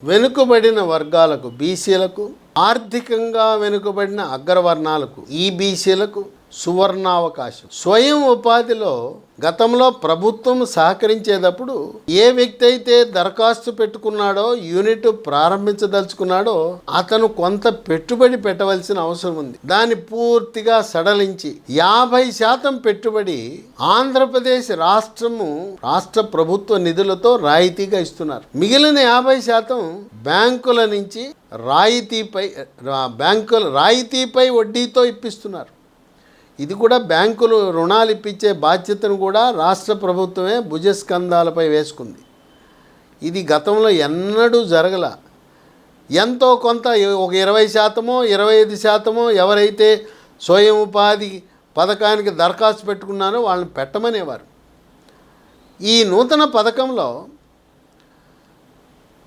వెనుకబడిన వర్గాలకు బీసీలకు, ఆర్థికంగా వెనుకబడిన అగ్రవర్ణాలకు ఈబీసీలకు సువర్ణావకాశం. స్వయం ఉపాధిలో గతంలో ప్రభుత్వం సహకరించేటప్పుడు ఏ వ్యక్తి అయితే దరఖాస్తు పెట్టుకున్నాడో, యూనిట్ ప్రారంభించదలుచుకున్నాడో అతను కొంత పెట్టుబడి పెట్టవలసిన అవసరం ఉంది. దాన్ని పూర్తిగా సడలించి 50% పెట్టుబడి ఆంధ్రప్రదేశ్ రాష్ట్ర ప్రభుత్వ నిధులతో రాయితీగా ఇస్తున్నారు. మిగిలిన 50% బ్యాంకుల నుంచి రాయితీపై వడ్డీతో ఇప్పిస్తున్నారు. ఇది కూడా బ్యాంకులు రుణాలు ఇప్పించే బాధ్యతను కూడా రాష్ట్ర ప్రభుత్వమే భుజస్కంధాలపై వేసుకుంది. ఇది గతంలో ఎన్నడూ జరగల. ఎంతో కొంత ఒక 20%, 25% ఎవరైతే స్వయం ఉపాధి పథకానికి దరఖాస్తు పెట్టుకున్నారో వాళ్ళని పెట్టమనేవారు. ఈ నూతన పథకంలో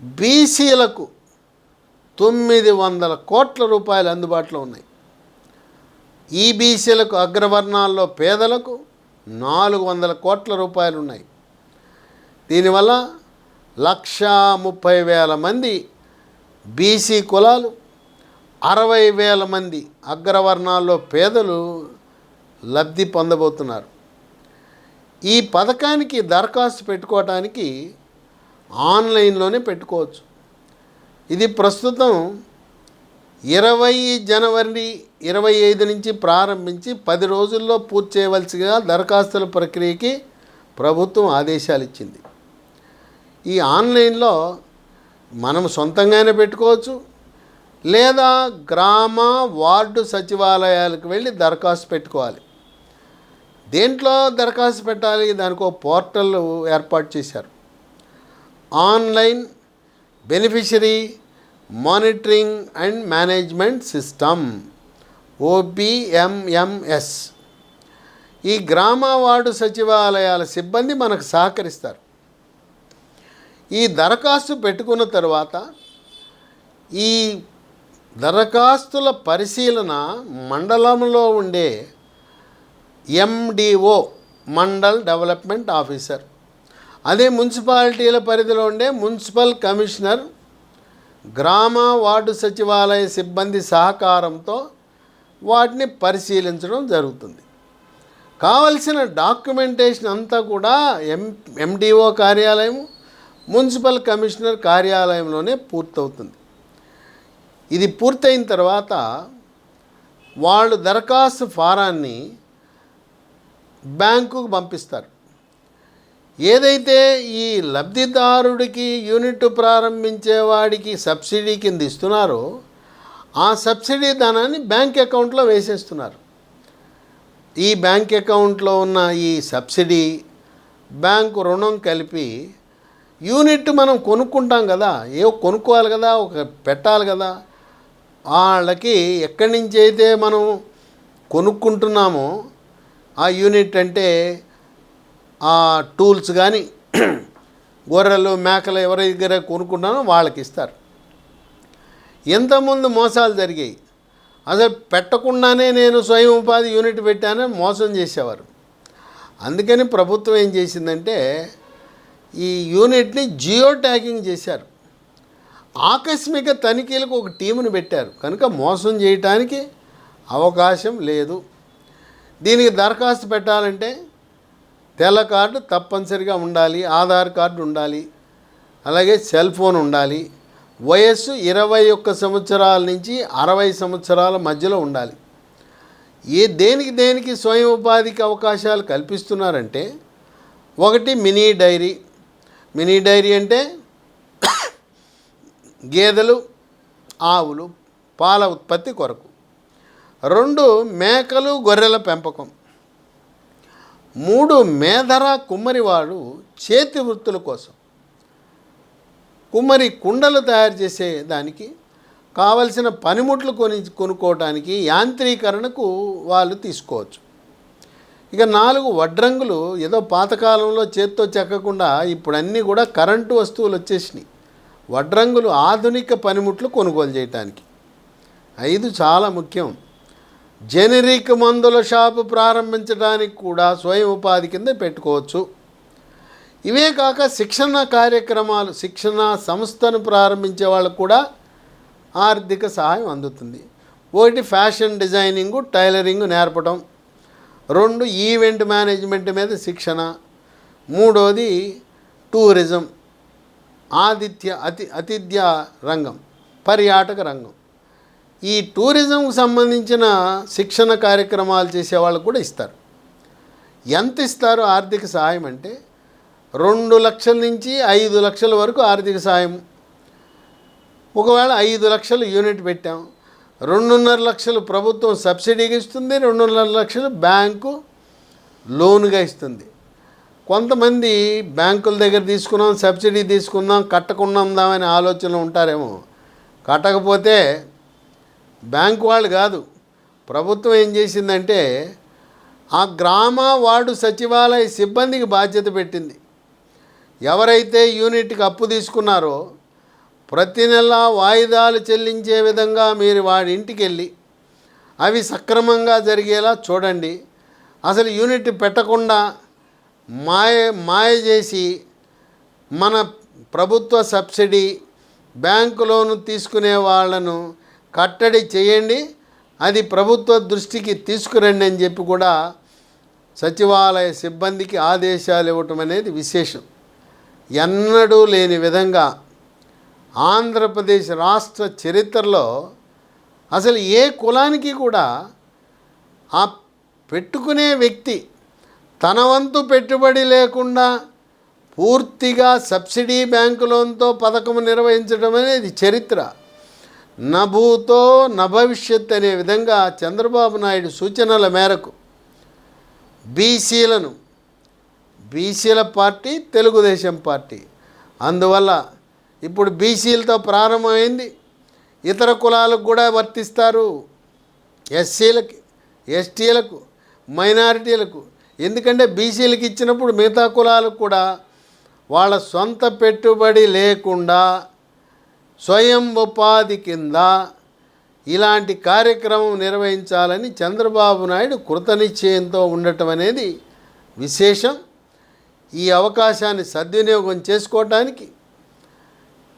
బీసీలకు 900 కోట్ల రూపాయలు అందుబాటులో ఉన్నాయి. ఈబీసీలకు అగ్రవర్ణాల్లో పేదలకు 400 కోట్ల రూపాయలు ఉన్నాయి. దీనివల్ల 1,30,000 మంది బీసీ కులాలు, 60,000 మంది అగ్రవర్ణాల్లో పేదలు లబ్ధి పొందబోతున్నారు. ఈ పథకానికి దరఖాస్తు పెట్టుకోవటానికి ఆన్లైన్లోనే పెట్టుకోవచ్చు. ఇది ప్రస్తుతం 20 జనవరి 25 నుంచి ప్రారంభించి 10 రోజుల్లో పూర్తి చేయవలసిగా దరఖాస్తుల ప్రక్రియకి ప్రభుత్వం ఆదేశాలు ఇచ్చింది. ఈ ఆన్లైన్లో మనం సొంతంగానే పెట్టుకోవచ్చు, లేదా గ్రామ వార్డు సచివాలయాలకు వెళ్ళి దరఖాస్తు పెట్టుకోవాలి. దేంట్లో దరఖాస్తు పెట్టాలి? దానికి ఒక పోర్టల్ ఏర్పాటు చేశారు. Online beneficiary monitoring and management system, OBMMS. ఈ గ్రామ వార్డు సచివాలయాల సిబ్బంది మనకు సహకరిస్తారు. ఈ దరఖాస్తు పెట్టుకున్న తర్వాత ఈ దరఖాస్తుల పరిశీలన మండలంలో ఉండే MDO, మండల్ డెవలప్మెంట్ ఆఫీసర్, అదే మున్సిపాలిటీల పరిధిలో ఉండే మున్సిపల్ కమిషనర్, గ్రామ వార్డు సచివాలయ సిబ్బంది సహకారంతో వాటిని పరిశీలించడం జరుగుతుంది. కావలసిన డాక్యుమెంటేషన్ అంతా కూడా MDO కార్యాలయం, మున్సిపల్ కమిషనర్ కార్యాలయంలోనే పూర్తవుతుంది. ఇది పూర్తయిన తర్వాత వాళ్ళు దరఖాస్తు ఫారాన్ని బ్యాంకుకు పంపిస్తారు. ఏదైతే ఈ లబ్ధిదారుడికి యూనిట్ ప్రారంభించేవాడికి సబ్సిడీ కింద ఇస్తున్నారో ఆ సబ్సిడీ ధనాన్ని బ్యాంక్ అకౌంట్లో వేసేస్తున్నారు. ఈ బ్యాంక్ అకౌంట్లో ఉన్న ఈ సబ్సిడీ, బ్యాంకు రుణం కలిపి యూనిట్ మనం కొనుక్కుంటాం కదా, కొనుక్కోవాలి కదా, పెట్టాలి కదా, వాళ్ళకి ఎక్కడి నుంచి అయితే మనం కొనుక్కుంటున్నామో ఆ యూనిట్ అంటే ఆ టూల్స్ కానీ గొర్రెలు మేకలు ఎవరి దగ్గర కొనుక్కుంటానో వాళ్ళకి ఇస్తారు. ఎంతమంది మోసాలు జరిగాయి. అసలు పెట్టకుండానే నేను స్వయం ఉపాధి యూనిట్ పెట్టానని మోసం చేసేవారు. అందుకని ప్రభుత్వం ఏం చేసిందంటే ఈ యూనిట్ని జియో ట్యాగింగ్ చేశారు. ఆకస్మిక తనిఖీలకు ఒక టీమును పెట్టారు కనుక మోసం చేయటానికి అవకాశం లేదు. దీనికి దరఖాస్తు పెట్టాలంటే తెల్ల కార్డు తప్పనిసరిగా ఉండాలి, ఆధార్ కార్డు ఉండాలి, అలాగే సెల్ ఫోన్ ఉండాలి, వయస్సు 21 సంవత్సరాల నుంచి 60 సంవత్సరాల మధ్యలో ఉండాలి. దేనికి స్వయం ఉపాధికి అవకాశాలు కల్పిస్తున్నారంటే, ఒకటి మినీ డైరీ అంటే గేదెలు, ఆవులు పాల ఉత్పత్తి కొరకు. 2 మేకలు, గొర్రెల పెంపకం. 3 మేధర కుమ్మరివాడు చేతి వృత్తుల కోసం, కుమ్మరి కుండలు తయారు చేసే దానికి కావలసిన పనిముట్లు కొనుక్కోవడానికి యాంత్రీకరణకు వాళ్ళు తీసుకోవచ్చు. ఇక 4 వడ్రంగులు. ఏదో పాతకాలంలో చేత్తో చెక్కకుండా ఇప్పుడు అన్నీ కూడా కరెంటు వస్తువులు వచ్చేసినాయి. వడ్రంగులు ఆధునిక పనిముట్లు కొనుగోలు చేయటానికి. 5 చాలా ముఖ్యం. జెనరిక్ మందుల షాపు ప్రారంభించడానికి కూడా స్వయం ఉపాధి కింద పెట్టుకోవచ్చు. ఇవే కాక శిక్షణ కార్యక్రమాలు, శిక్షణ సంస్థను ప్రారంభించే వాళ్ళకు కూడా ఆర్థిక సహాయం అందుతుంది. ఒకటి ఫ్యాషన్ డిజైనింగు, టైలరింగు నేర్పడం. 2 ఈవెంట్ మేనేజ్మెంట్ మీద శిక్షణ. 3వది టూరిజం, అతిథ్య రంగం, పర్యాటక రంగం. ఈ టూరిజంకు సంబంధించిన శిక్షణ కార్యక్రమాలు చేసే వాళ్ళకు కూడా ఇస్తారు. ఎంత ఇస్తారు ఆర్థిక సహాయం అంటే 2 లక్షల నుంచి 5 లక్షల వరకు ఆర్థిక సహాయం. ఒకవేళ 5 లక్షలు యూనిట్ పెట్టాం, 2.5 లక్షలు ప్రభుత్వం సబ్సిడీగా ఇస్తుంది, 2.5 లక్షలు బ్యాంకు లోనుగా ఇస్తుంది. కొంతమంది బ్యాంకుల దగ్గర తీసుకున్నాం, సబ్సిడీ తీసుకుందాం, కట్టకుందామని ఆలోచనలు ఉంటారేమో. కట్టకపోతే బ్యాంకు వాళ్ళు కాదు, ప్రభుత్వం ఏం చేసిందంటే ఆ గ్రామ వార్డు సచివాలయ సిబ్బందికి బాధ్యత పెట్టింది. ఎవరైతే యూనిట్కి అప్పు తీసుకున్నారో ప్రతి నెల వాయిదాలు చెల్లించే విధంగా మీరు వాడి ఇంటికి వెళ్ళి అవి సక్రమంగా జరిగేలా చూడండి. అసలు యూనిట్ పెట్టకుండా మాయ చేసి మన ప్రభుత్వ సబ్సిడీ, బ్యాంకు లోను తీసుకునే వాళ్ళను కట్టడి చేయండి, అది ప్రభుత్వ దృష్టికి తీసుకురండి అని చెప్పి కూడా సచివాలయ సిబ్బందికి ఆదేశాలు ఇవ్వటం అనేది విశేషం. ఎన్నడూ లేని విధంగా ఆంధ్రప్రదేశ్ రాష్ట్ర చరిత్రలో అసలు ఏ కులానికి కూడా ఆ పెట్టుకునే వ్యక్తి తన వంతు పెట్టుబడి లేకుండా పూర్తిగా సబ్సిడీ బ్యాంకు లోన్తో పథకం నిర్వహించడం అనేది చరిత్ర. నభూతో నభవిష్యత్ అనే విధంగా చంద్రబాబు నాయుడు సూచనల మేరకు బీసీల పార్టీ తెలుగుదేశం పార్టీ, అందువల్ల ఇప్పుడు బీసీలతో ప్రారంభమైంది, ఇతర కులాలకు కూడా వర్తిస్తారు, ఎస్సీలకి, ఎస్టీలకు, మైనారిటీలకు. ఎందుకంటే బీసీలకు ఇచ్చినప్పుడు మిగతా కులాలకు కూడా వాళ్ళ సొంత పెట్టుబడి లేకుండా స్వయం ఉపాధి కింద ఇలాంటి కార్యక్రమం నిర్వహించాలని చంద్రబాబు నాయుడు కృతనిశ్చయంతో ఉండటం అనేది విశేషం. ఈ అవకాశాన్ని సద్వినియోగం చేసుకోవటానికి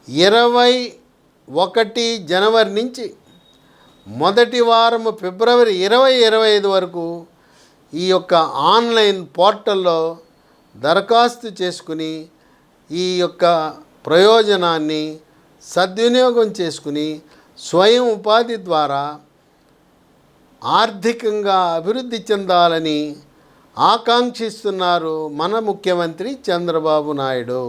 21 జనవరి నుంచి మొదటి వారం ఫిబ్రవరి 20-25 వరకు ఈ యొక్క ఆన్లైన్ పోర్టల్లో దరఖాస్తు చేసుకుని ఈ యొక్క ప్రయోజనాన్ని సద్వినియోగం చేసుకుని స్వయం ఉపాధి ద్వారా ఆర్థికంగా అభివృద్ధి చెందాలని ఆకాంక్షిస్తున్నారు మన ముఖ్యమంత్రి చంద్రబాబు నాయుడు.